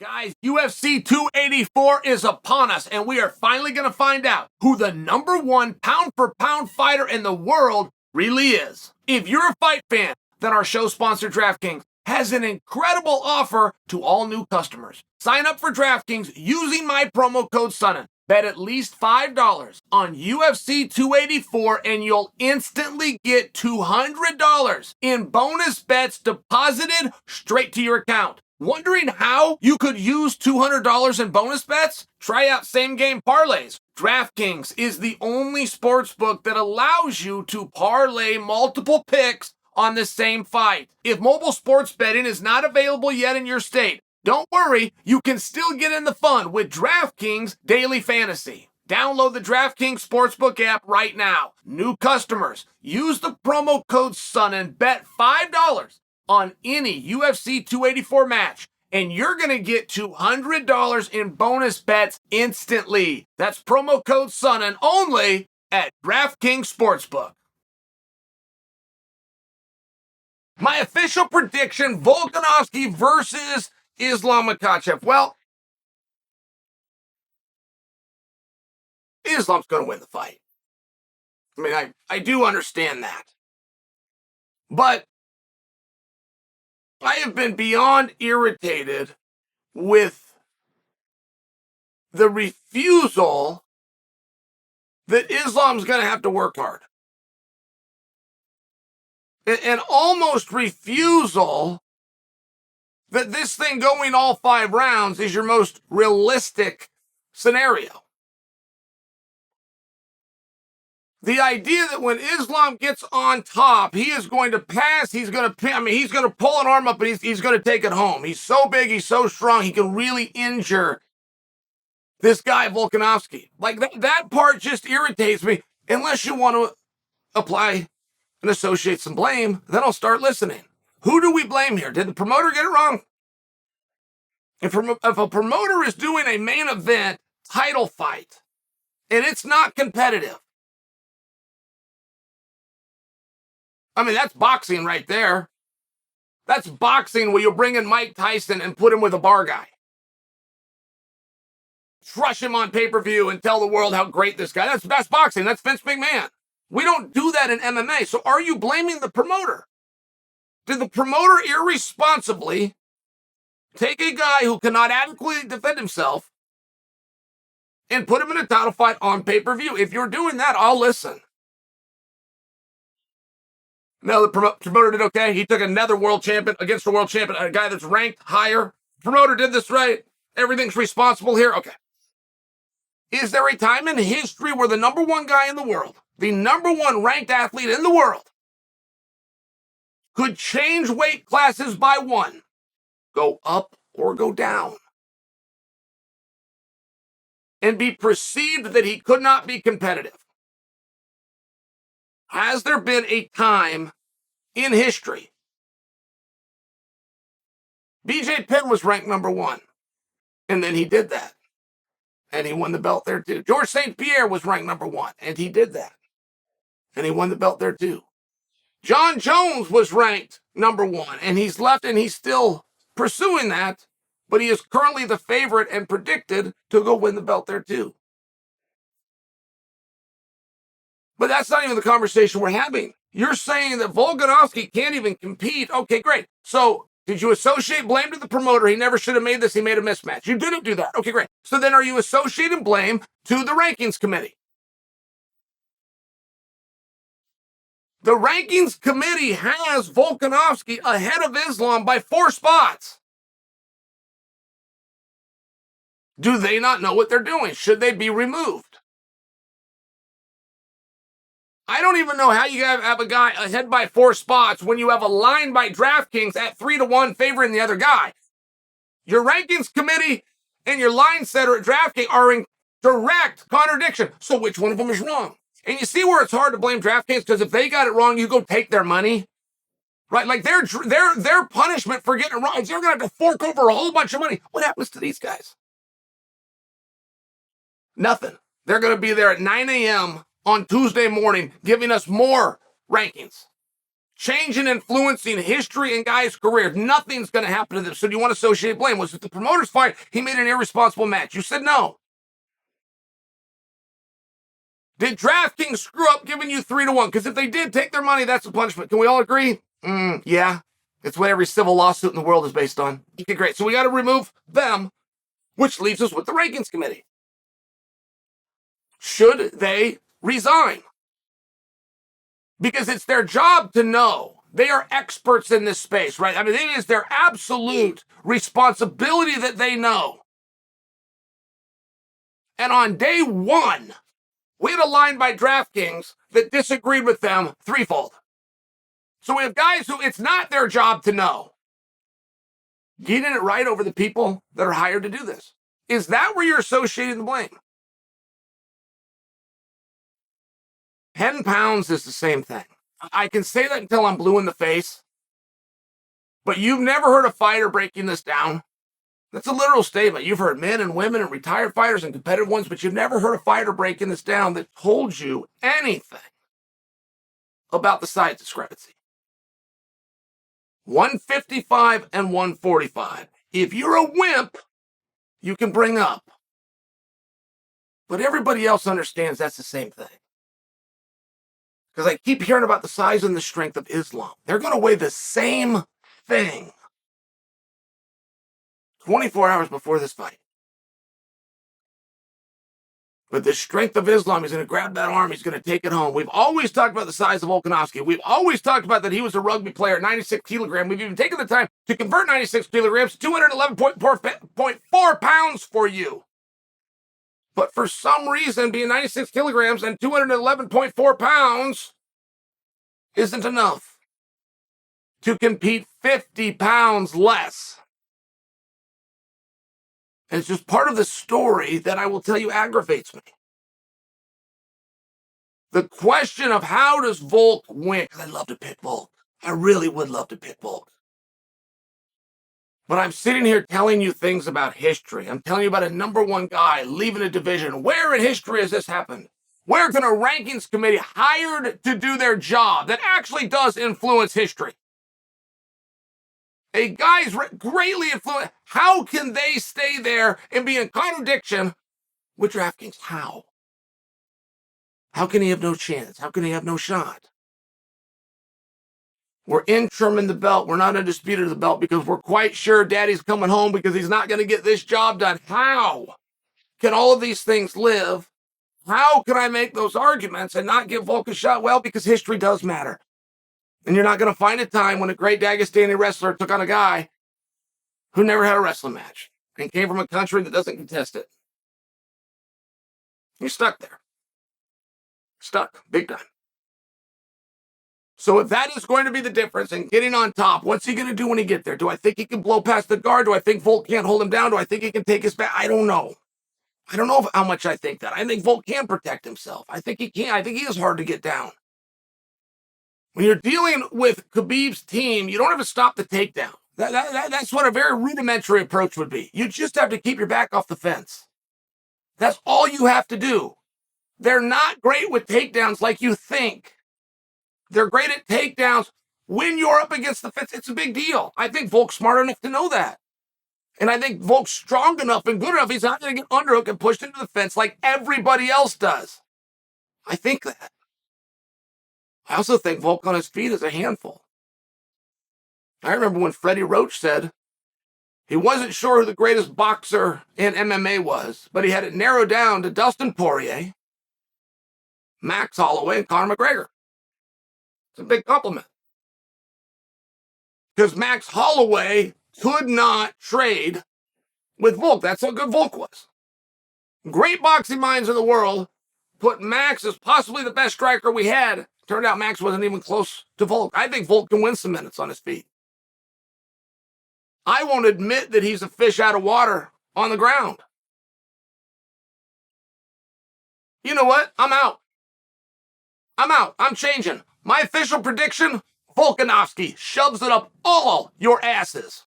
Guys, UFC 284 is upon us, and we are finally going to find out who the #1 pound-for-pound fighter in the world really is. If you're a fight fan, then our show sponsor, DraftKings, has an incredible offer to all new customers. Sign up for DraftKings using my promo code Sonnen. Bet at least $5 on UFC 284, and you'll instantly get $200 in bonus bets deposited straight to your account. Wondering how you could use $200 in bonus bets? Try out same-game parlays. DraftKings is the only sportsbook that allows you to parlay multiple picks on the same fight. If mobile sports betting is not available yet in your state, don't worry, you can still get in the fun with DraftKings Daily Fantasy. Download the DraftKings Sportsbook app right now. New customers, use the promo code SONN and bet $5 on any UFC 284 match, and you're going to get $200 in bonus bets instantly. That's promo code SONN only at DraftKings Sportsbook. My official prediction, Volkanovski versus Islam Makhachev. Well, Islam's going to win the fight. I mean, I do understand that. But I have been beyond irritated with the refusal that Islam's going to have to work hard. And almost refusal that this thing going all 5 rounds is your most realistic scenario. The idea that when Islam gets on top, he is going to pass, he's going to pull an arm up and he's going to take it home. He's so big, he's so strong, he can really injure this guy, Volkanovski. Like, that part just irritates me. Unless you want to apply and associate some blame, then I'll start listening. Who do we blame here? Did the promoter get it wrong? If a promoter is doing a main event title fight and it's not competitive, I mean, that's boxing right there. That's boxing where you bring in Mike Tyson and put him with a bar guy. Crush him on pay-per-view and tell the world how great this guy is. That's boxing. That's Vince McMahon. We don't do that in MMA. So are you blaming the promoter? Did the promoter irresponsibly take a guy who cannot adequately defend himself and put him in a title fight on pay-per-view? If you're doing that, I'll listen. No, the promoter did okay. He took another world champion against a world champion, a guy that's ranked higher. The promoter did this right. Everything's responsible here. Okay. Is there a time in history where the #1 guy in the world, the #1 ranked athlete in the world, could change weight classes by 1, go up or go down, and be perceived that he could not be competitive? Has there been a time in history? BJ Penn was ranked #1, and then he did that, and he won the belt there too. George St. Pierre was ranked #1, and he did that, and he won the belt there too. Jon Jones was ranked #1, and he's left, and he's still pursuing that, but he is currently the favorite and predicted to go win the belt there too. But that's not even the conversation we're having. You're saying that Volkanovski can't even compete. Okay, great. So did you associate blame to the promoter? He never should have made this. He made a mismatch. You didn't do that. Okay, great. So then are you associating blame to the rankings committee? The rankings committee has Volkanovski ahead of Islam by 4 spots. Do they not know what they're doing? Should they be removed? I don't even know how you have a guy ahead by 4 spots when you have a line by DraftKings at 3-1 favoring the other guy. Your rankings committee and your line setter at DraftKings are in direct contradiction. So which one of them is wrong? And you see where it's hard to blame DraftKings, because if they got it wrong, you go take their money, right? Like their punishment for getting it wrong is they're going to have to fork over a whole bunch of money. What happens to these guys? Nothing. They're going to be there at 9 a.m. on Tuesday morning giving us more rankings. change and influencing history and guys' careers. Nothing's going to happen to them. So do you want to associate blame? Was it the promoter's fight? He made an irresponsible match. You said no. Did DraftKings screw up giving you 3-1? Because if they did take their money, that's a punishment. Can we all agree? Yeah. It's what every civil lawsuit in the world is based on. Okay, great. So we got to remove them, which leaves us with the rankings committee. Should they resign? Because it's their job to know. They are experts in this space, right? I mean, it is their absolute responsibility that they know. And on day one, we had a line by DraftKings that disagreed with them threefold. So we have guys who it's not their job to know. Getting it right over the people that are hired to do this. Is that where you're associating the blame? 10 pounds is the same thing. I can say that until I'm blue in the face. But you've never heard a fighter breaking this down. That's a literal statement. You've heard men and women and retired fighters and competitive ones, but you've never heard a fighter breaking this down that told you anything about the size discrepancy. 155 and 145. If you're a wimp, you can bring up. But everybody else understands that's the same thing. Because I keep hearing about the size and the strength of Islam. They're going to weigh the same thing 24 hours before this fight. But the strength of Islam, he's going to grab that arm, he's going to take it home. We've always talked about the size of Volkanovski. We've always talked about that he was a rugby player at 96 kilograms. We've even taken the time to convert 96 kilograms to 211.4 pounds for you. But for some reason, being 96 kilograms and 211.4 pounds isn't enough to compete 50 pounds less. And it's just part of the story that I will tell you aggravates me. The question of how does Volk win? Because I'd love to pick Volk. I really would love to pick Volk. But I'm sitting here telling you things about history. I'm telling you about a number one guy leaving a division. Where in history has this happened? Where can a rankings committee hired to do their job that actually does influence history? A guy's greatly influenced. How can they stay there and be in contradiction with DraftKings? How? How can he have no chance? How can he have no shot? We're interim in the belt. We're not undisputed in the belt because we're quite sure Daddy's coming home because he's not going to get this job done. How can all of these things live? How can I make those arguments and not give Volk a shot? Well, because history does matter. And you're not going to find a time when a great Dagestani wrestler took on a guy who never had a wrestling match and came from a country that doesn't contest it. You're stuck there. Stuck, big time. So if that is going to be the difference in getting on top, what's he going to do when he gets there? Do I think he can blow past the guard? Do I think Volk can't hold him down? Do I think he can take his back? I don't know. I don't know how much I think that. I think Volk can protect himself. I think he can. I think he is hard to get down. When you're dealing with Khabib's team, you don't have to stop the takedown. That's what a very rudimentary approach would be. You just have to keep your back off the fence. That's all you have to do. They're not great with takedowns like you think. They're great at takedowns when you're up against the fence. It's a big deal. I think Volk's smart enough to know that. And I think Volk's strong enough and good enough. He's not going to get underhooked and pushed into the fence like everybody else does. I think that. I also think Volk on his feet is a handful. I remember when Freddie Roach said he wasn't sure who the greatest boxer in MMA was, but he had it narrowed down to Dustin Poirier, Max Holloway, and Conor McGregor. It's a big compliment. Because Max Holloway could not trade with Volk. That's how good Volk was. Great boxing minds in the world put Max as possibly the best striker we had. Turned out Max wasn't even close to Volk. I think Volk can win some minutes on his feet. I won't admit that he's a fish out of water on the ground. You know what? I'm out. I'm changing. My official prediction, Volkanovski shoves it up all your asses.